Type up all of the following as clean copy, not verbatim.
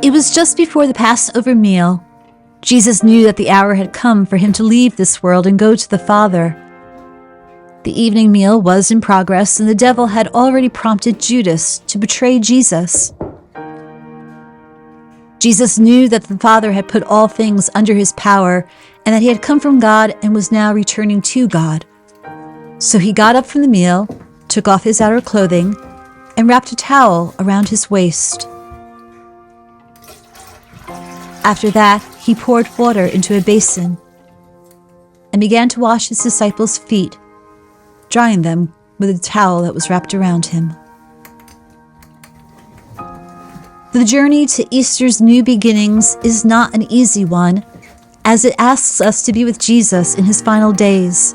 It was just before the Passover meal. Jesus knew that the hour had come for him to leave this world and go to the Father. The evening meal was in progress, and the devil had already prompted Judas to betray Jesus. Jesus knew that the Father had put all things under his power, and that he had come from God and was now returning to God. So he got up from the meal, took off his outer clothing, and wrapped a towel around his waist. After that, he poured water into a basin and began to wash his disciples' feet, drying them with a towel that was wrapped around him. The journey to Easter's new beginnings is not an easy one, as it asks us to be with Jesus in his final days.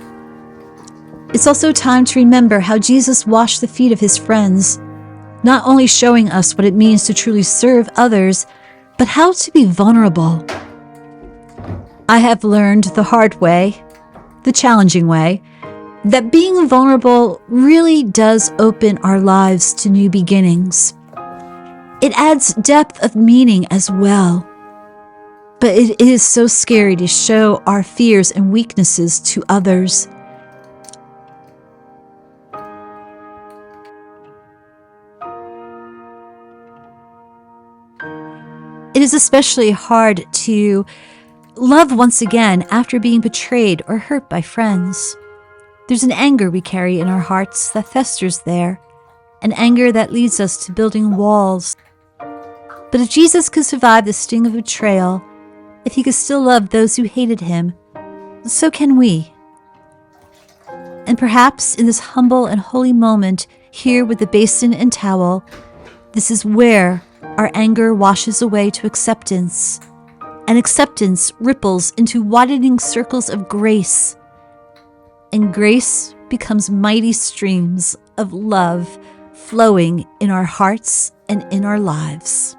It's also time to remember how Jesus washed the feet of his friends, not only showing us what it means to truly serve others, but how to be vulnerable. I have learned the hard way, the challenging way, that being vulnerable really does open our lives to new beginnings. It adds depth of meaning as well. But it is so scary to show our fears and weaknesses to others. It is especially hard to love once again after being betrayed or hurt by friends. There's an anger we carry in our hearts that festers there, an anger that leads us to building walls. But if Jesus could survive the sting of betrayal, if he could still love those who hated him, so can we. And perhaps in this humble and holy moment, here with the basin and towel, this is where our anger washes away to acceptance, and acceptance ripples into widening circles of grace, and grace becomes mighty streams of love flowing in our hearts and in our lives.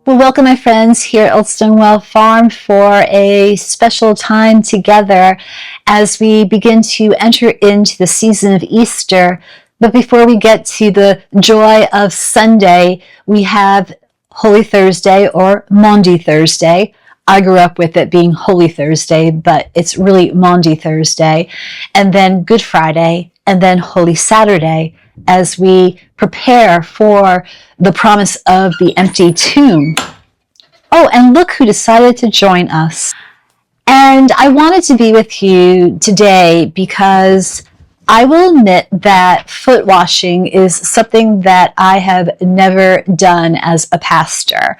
Well, welcome my friends here at Old Stonewell Farm for a special time together as we begin to enter into the season of Easter. But before we get to the joy of Sunday, we have Holy Thursday or Maundy Thursday. I grew up with it being Holy Thursday, but it's really Maundy Thursday. And then Good Friday, and then Holy Saturday, as we prepare for the promise of the empty tomb. Oh, and look who decided to join us. And I wanted to be with you today because I will admit that foot washing is something that I have never done as a pastor.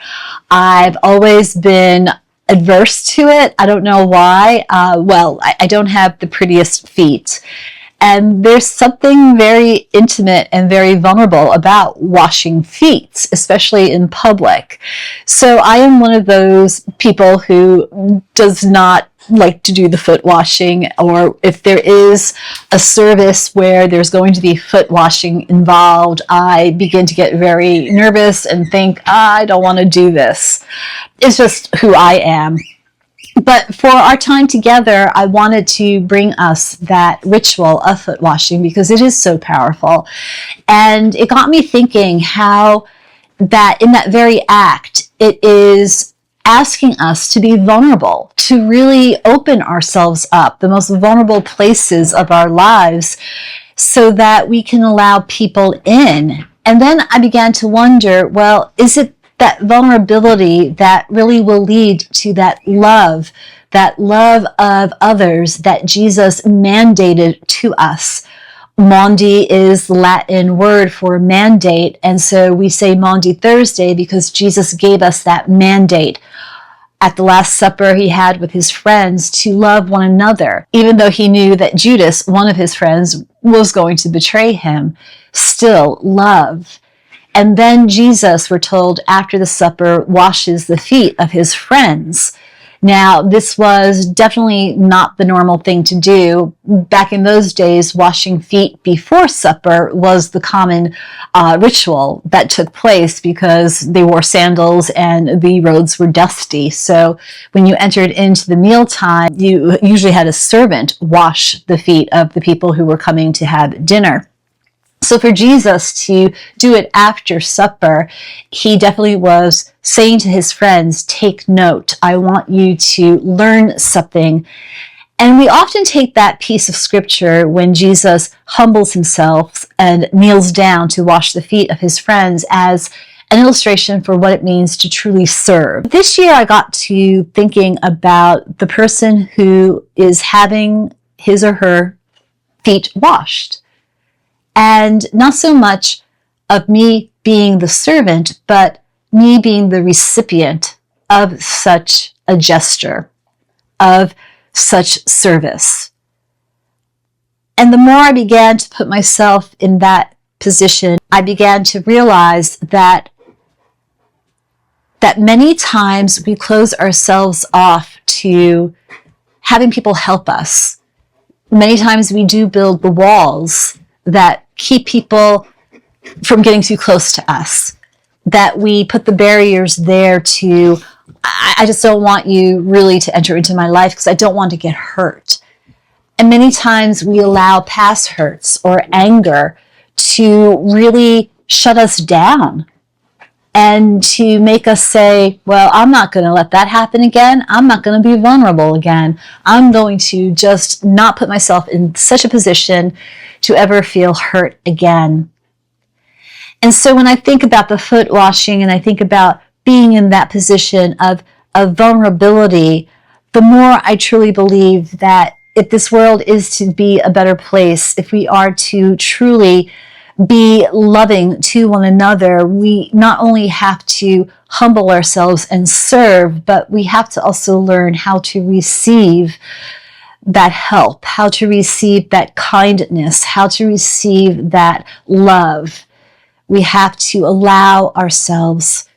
I've always been adverse to it. I don't know why. I don't have the prettiest feet. And there's something very intimate and very vulnerable about washing feet, especially in public. So I am one of those people who does not like to do the foot washing, or if there is a service where there's going to be foot washing involved, I begin to get very nervous and think, I don't want to do this. It's just who I am. But for our time together, I wanted to bring us that ritual of foot washing because it is so powerful. And it got me thinking how that in that very act, it is asking us to be vulnerable, to really open ourselves up, the most vulnerable places of our lives, so that we can allow people in. And then I began to wonder, well, is it that vulnerability that really will lead to that love of others that Jesus mandated to us? Maundy is the Latin word for mandate, and so we say Maundy Thursday because Jesus gave us that mandate. At the Last Supper he had with his friends to love one another, even though he knew that Judas, one of his friends, was going to betray him. Still, love. And then Jesus, we're told, after the supper, washes the feet of his friends. Now, this was definitely not the normal thing to do. Back in those days, washing feet before supper was the common ritual that took place because they wore sandals and the roads were dusty. So when you entered into the mealtime, you usually had a servant wash the feet of the people who were coming to have dinner. So for Jesus to do it after supper, he definitely was saying to his friends, take note. I want you to learn something. And we often take that piece of scripture when Jesus humbles himself and kneels down to wash the feet of his friends as an illustration for what it means to truly serve. This year I got to thinking about the person who is having his or her feet washed. And not so much of me being the servant, but me being the recipient of such a gesture, of such service. And the more I began to put myself in that position, I began to realize that many times we close ourselves off to having people help us. Many times we do build the walls that keep people from getting too close to us, that we put the barriers there to, I just don't want you really to enter into my life because I don't want to get hurt. And many times we allow past hurts or anger to really shut us down and to make us say, well, I'm not going to let that happen again. I'm not going to be vulnerable again. I'm going to just not put myself in such a position to ever feel hurt again. And so when I think about the foot washing and I think about being in that position of vulnerability, the more I truly believe that if this world is to be a better place, if we are to truly be loving to one another, we not only have to humble ourselves and serve, but we have to also learn how to receive that help, how to receive that kindness, how to receive that love. We have to allow ourselves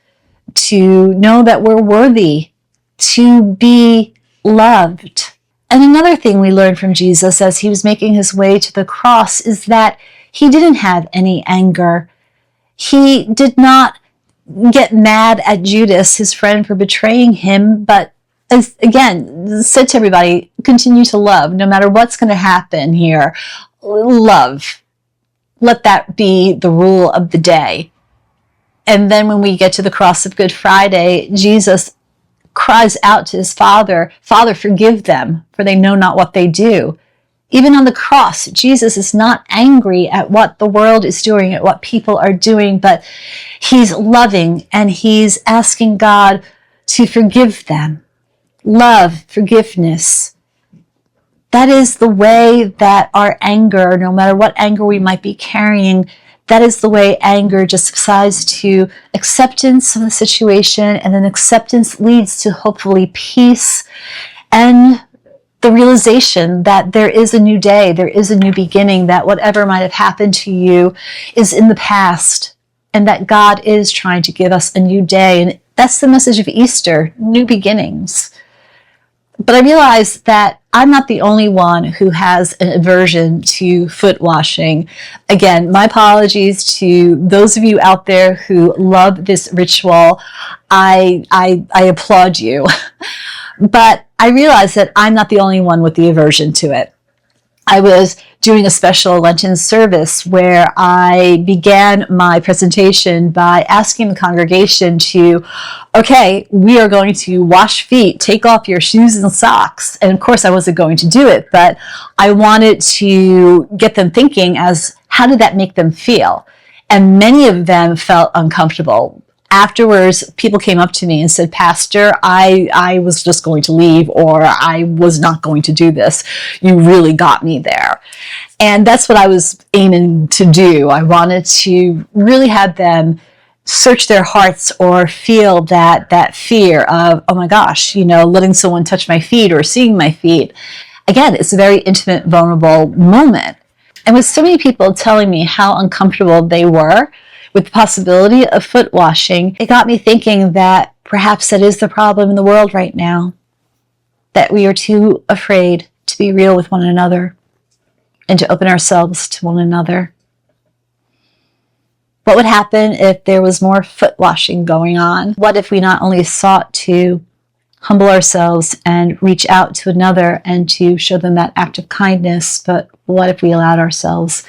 to know that we're worthy to be loved. And another thing we learned from Jesus as he was making his way to the cross is that he didn't have any anger. He did not get mad at Judas, his friend, for betraying him, but again, said to everybody, continue to love. No matter what's going to happen here, love. Let that be the rule of the day. And then when we get to the cross of Good Friday, Jesus cries out to his Father, Father, forgive them, for they know not what they do. Even on the cross, Jesus is not angry at what the world is doing, at what people are doing, but he's loving and he's asking God to forgive them. Love, forgiveness. That is the way that our anger, no matter what anger we might be carrying, that is the way anger just subsides to acceptance of the situation, and then acceptance leads to hopefully peace and the realization that there is a new day, there is a new beginning, that whatever might have happened to you is in the past, and that God is trying to give us a new day. And that's the message of Easter, new beginnings. But I realized that I'm not the only one who has an aversion to foot washing. Again, my apologies to those of you out there who love this ritual. I applaud you. But I realized that I'm not the only one with the aversion to it. I was doing a special Lenten service where I began my presentation by asking the congregation to, okay, we are going to wash feet, take off your shoes and socks. And of course I wasn't going to do it, but I wanted to get them thinking as, how did that make them feel? And many of them felt uncomfortable. Afterwards, people came up to me and said, Pastor, I was just going to leave, or I was not going to do this. You really got me there. And that's what I was aiming to do. I wanted to really have them search their hearts or feel that fear of, oh my gosh, letting someone touch my feet or seeing my feet. Again, it's a very intimate, vulnerable moment. And with so many people telling me how uncomfortable they were with the possibility of foot washing, it got me thinking that perhaps that is the problem in the world right now. that we are too afraid to be real with one another and to open ourselves to one another? What would happen if there was more foot washing going on? What if we not only sought to humble ourselves and reach out to another and to show them that act of kindness, but what if we allowed ourselves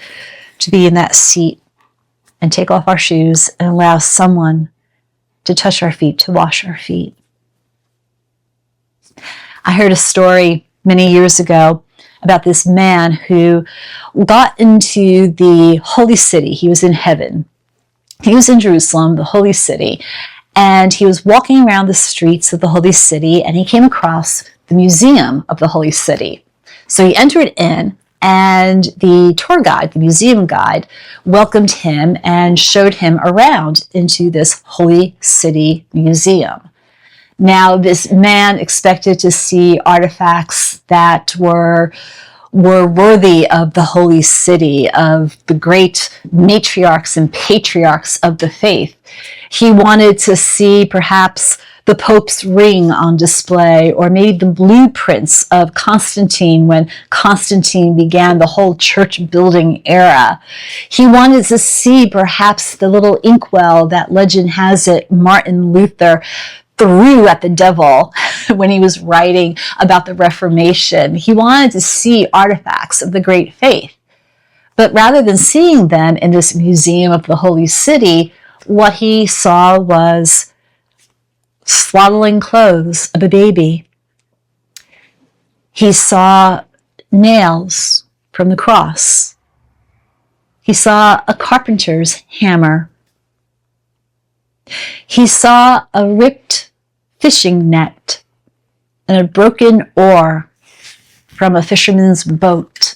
to be in that seat and take off our shoes and allow someone to touch our feet, to wash our feet? I heard a story many years ago about this man who got into the holy city. He was in heaven. He was in Jerusalem, the holy city, and he was walking around the streets of the holy city, and he came across the museum of the holy city. So he entered in, and the tour guide, the museum guide, welcomed him and showed him around into this holy city museum. Now, this man expected to see artifacts that were worthy of the holy city, of the great matriarchs and patriarchs of the faith. He wanted to see perhaps the Pope's ring on display, or maybe the blueprints of Constantine when Constantine began the whole church building era. He wanted to see perhaps the little inkwell that legend has it Martin Luther threw at the devil when he was writing about the Reformation. He wanted to see artifacts of the great faith. But rather than seeing them in this museum of the holy city, what he saw was swaddling clothes of a baby. He saw nails from the cross. He saw a carpenter's hammer. He saw a ripped fishing net and a broken oar from a fisherman's boat.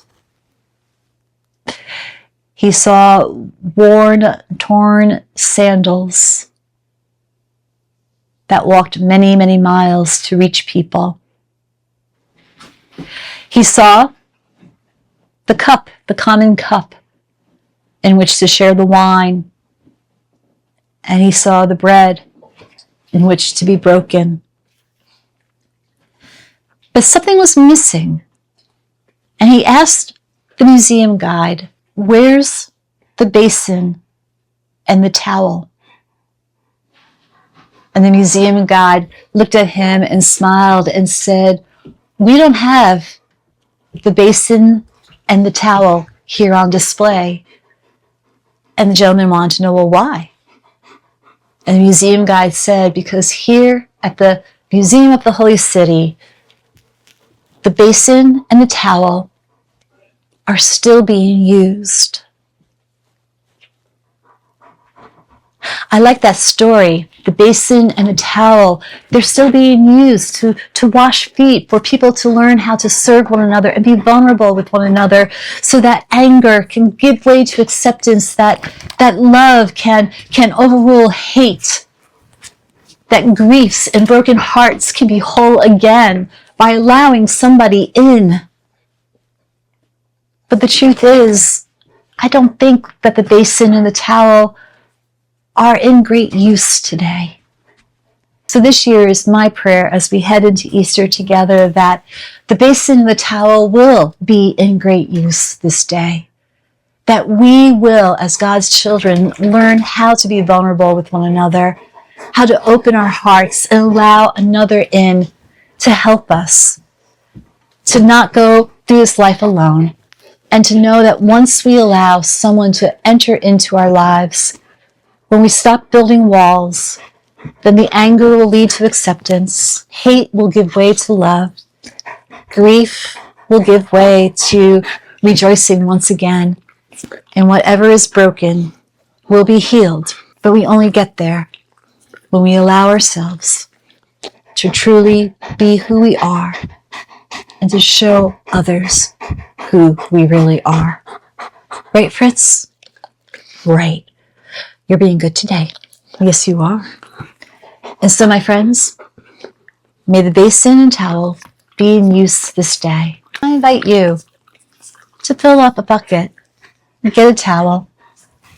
He saw worn, torn sandals that walked many, many miles to reach people. He saw the cup, the common cup in which to share the wine. And he saw the bread in which to be broken. But something was missing. And he asked the museum guide, "Where's the basin and the towel?" And the museum guide looked at him and smiled and said, "We don't have the basin and the towel here on display." And the gentleman wanted to know, well, why? And the museum guide said, because here at the Museum of the Holy City, the basin and the towel are still being used. I like that story. The basin and the towel, they're still being used to wash feet, for people to learn how to serve one another and be vulnerable with one another, so that anger can give way to acceptance, that love can overrule hate, that griefs and broken hearts can be whole again by allowing somebody in. But the truth is, I don't think that the basin and the towel are in great use today. So this year is my prayer as we head into Easter together, that the basin and the towel will be in great use this day. That we will, as God's children, learn how to be vulnerable with one another, how to open our hearts and allow another in to help us, to not go through this life alone, and to know that once we allow someone to enter into our lives, when we stop building walls, then the anger will lead to acceptance. Hate will give way to love. Grief will give way to rejoicing once again. And whatever is broken will be healed. But we only get there when we allow ourselves to truly be who we are and to show others who we really are. Right, Fritz? Right. You're being good today. Yes, you are. And so, my friends, may the basin and towel be in use this day. I invite you to fill up a bucket, get a towel,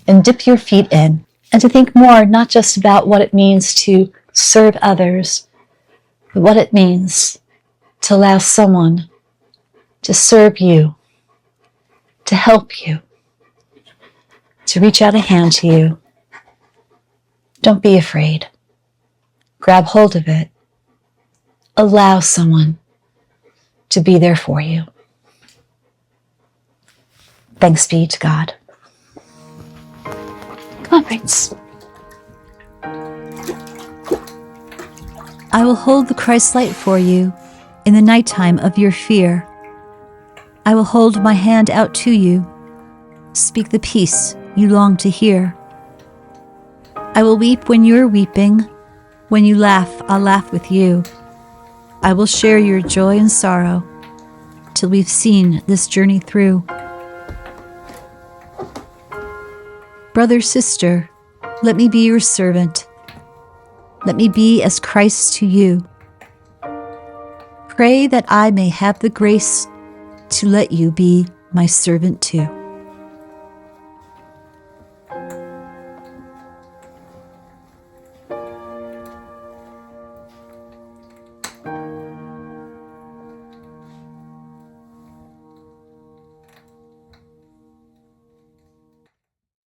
and dip your feet in, and to think more not just about what it means to serve others, but what it means to allow someone to serve you, to help you, to reach out a hand to you. Don't be afraid. Grab hold of it. Allow someone to be there for you. Thanks be to God. Come on, Prince. I will hold the Christ light for you in the nighttime of your fear. I will hold my hand out to you. Speak the peace you long to hear. I will weep when you're weeping. When you laugh, I'll laugh with you. I will share your joy and sorrow till we've seen this journey through. Brother, sister, let me be your servant. Let me be as Christ to you. Pray that I may have the grace to let you be my servant too.